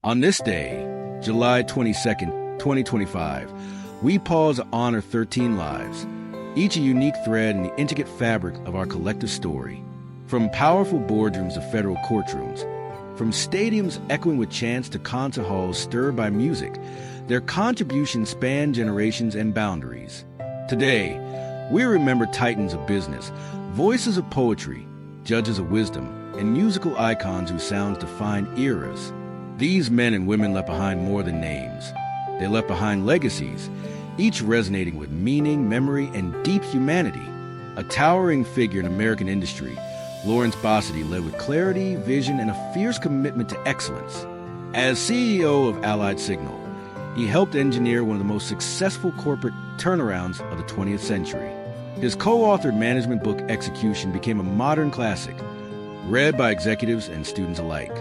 On this day, July 22nd, 2025, we pause to honor 13 lives, each a unique thread in the intricate fabric of our collective story. From powerful boardrooms to federal courtrooms, from stadiums echoing with chants to concert halls stirred by music, their contributions span generations and boundaries. Today, we remember titans of business, voices of poetry, judges of wisdom, and musical icons whose sounds define eras. These men and women left behind more than names. They left behind legacies, each resonating with meaning, memory, and deep humanity. A towering figure in American industry, Lawrence Bossidy led with clarity, vision, and a fierce commitment to excellence. As CEO of AlliedSignal, he helped engineer one of the most successful corporate turnarounds of the 20th century. His co-authored management book, Execution, became a modern classic, read by executives and students alike.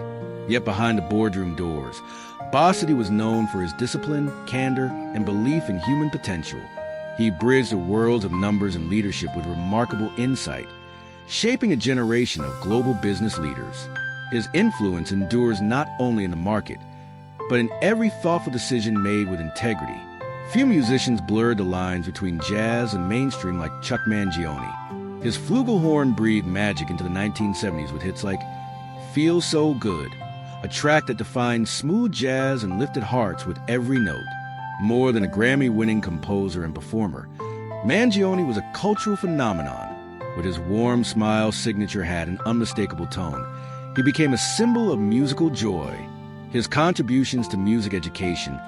Yet behind the boardroom doors, Bossidy was known for his discipline, candor, and belief in human potential. He bridged the worlds of numbers and leadership with remarkable insight, shaping a generation of global business leaders. His influence endures not only in the market, but in every thoughtful decision made with integrity. Few musicians blurred the lines between jazz and mainstream like Chuck Mangione. His flugelhorn breathed magic into the 1970s with hits like Feel So Good, a track that defined smooth jazz and lifted hearts with every note. More than a Grammy-winning composer and performer, Mangione was a cultural phenomenon. With his warm smile, signature hat, and unmistakable tone, he became a symbol of musical joy. His contributions to music education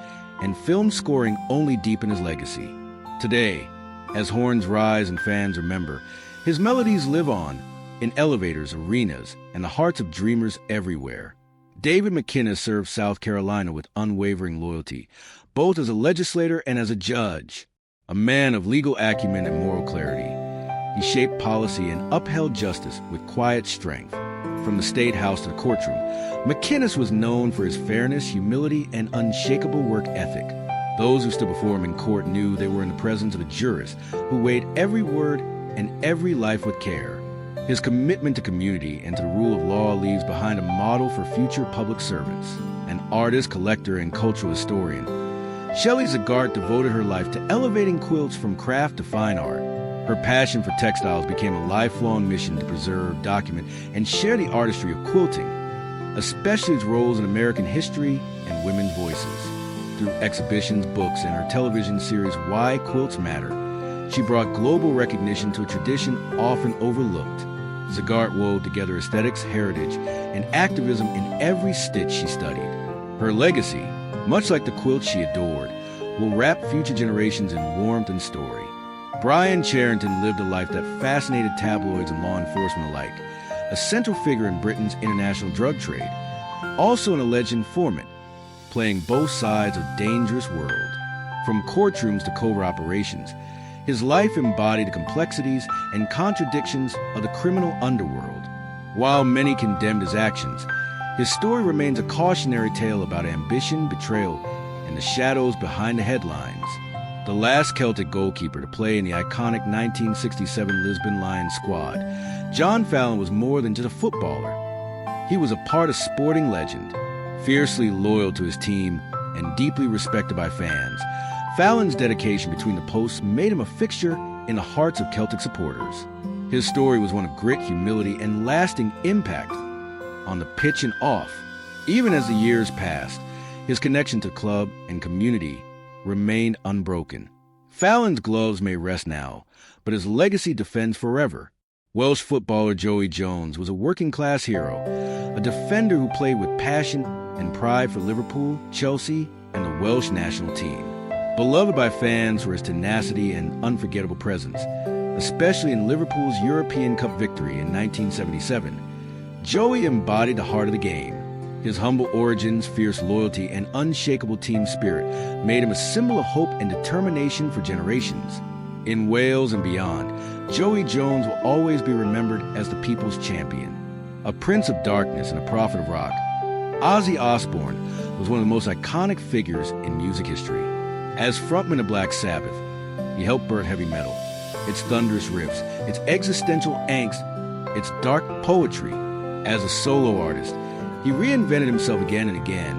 and film scoring only deepen his legacy. Today, as horns rise and fans remember, his melodies live on in elevators, arenas, and the hearts of dreamers everywhere. David McKinnis served South Carolina with unwavering loyalty, both as a legislator and as a judge. A man of legal acumen and moral clarity, he shaped policy and upheld justice with quiet strength. From the State House to the courtroom, McKinnis was known for his fairness, humility, and unshakable work ethic. Those who stood before him in court knew they were in the presence of a jurist who weighed every word and every life with care. His commitment to community and to the rule of law leaves behind a model for future public servants. An artist, collector, and cultural historian, Shelley Zagart devoted her life to elevating quilts from craft to fine art. Her passion for textiles became a lifelong mission to preserve, document, and share the artistry of quilting, especially its roles in American history and women's voices. Through exhibitions, books, and her television series Why Quilts Matter, she brought global recognition to a tradition often overlooked. Zagart wove together aesthetics, heritage, and activism in every stitch she studied. Her legacy, much like the quilts she adored, will wrap future generations in warmth and story. Brian Charrington lived a life that fascinated tabloids and law enforcement alike, a central figure in Britain's international drug trade, also an alleged informant, playing both sides of a dangerous world. From courtrooms to covert operations, his life embodied the complexities and contradictions of the criminal underworld. While many condemned his actions, his story remains a cautionary tale about ambition, betrayal, and the shadows behind the headlines. The last Celtic goalkeeper to play in the iconic 1967 Lisbon Lions squad, John Fallon was more than just a footballer. He was a part of sporting legend, fiercely loyal to his team and deeply respected by fans. Fallon's dedication between the posts made him a fixture in the hearts of Celtic supporters. His story was one of grit, humility, and lasting impact on the pitch and off. Even as the years passed, his connection to club and community remained unbroken. Fallon's gloves may rest now, but his legacy defends forever. Welsh footballer Joey Jones was a working-class hero, a defender who played with passion and pride for Liverpool, Chelsea, and the Welsh national team. Beloved by fans for his tenacity and unforgettable presence, especially in Liverpool's European Cup victory in 1977, Joey embodied the heart of the game. His humble origins, fierce loyalty, and unshakable team spirit made him a symbol of hope and determination for generations. In Wales and beyond, Joey Jones will always be remembered as the people's champion. A prince of darkness and a prophet of rock, Ozzy Osbourne was one of the most iconic figures in music history. As frontman of Black Sabbath, he helped birth heavy metal, its thunderous riffs, its existential angst, its dark poetry. As a solo artist, he reinvented himself again and again,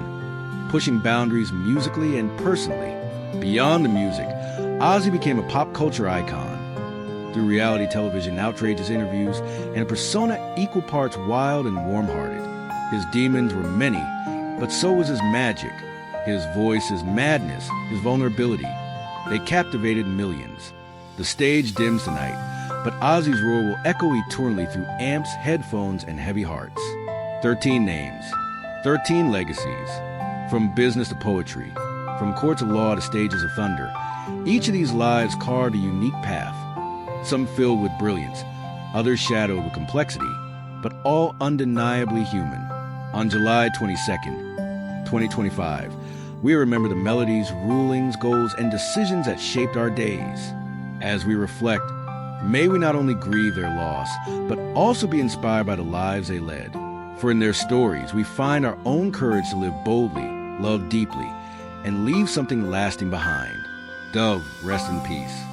pushing boundaries musically and personally. Beyond the music, Ozzy became a pop culture icon. Through reality television, outrageous interviews, and a persona equal parts wild and warm-hearted. His demons were many, but so was his magic. His voice, his madness, his vulnerability. They captivated millions. The stage dims tonight, but Ozzy's roar will echo eternally through amps, headphones, and heavy hearts. 13 names, 13 legacies. From business to poetry, from courts of law to stages of thunder. Each of these lives carved a unique path. Some filled with brilliance, others shadowed with complexity, but all undeniably human. On July 22nd, 2025, we remember the melodies, rulings, goals, and decisions that shaped our days. As we reflect, may we not only grieve their loss, but also be inspired by the lives they led. For in their stories, we find our own courage to live boldly, love deeply, and leave something lasting behind. Dove, rest in peace.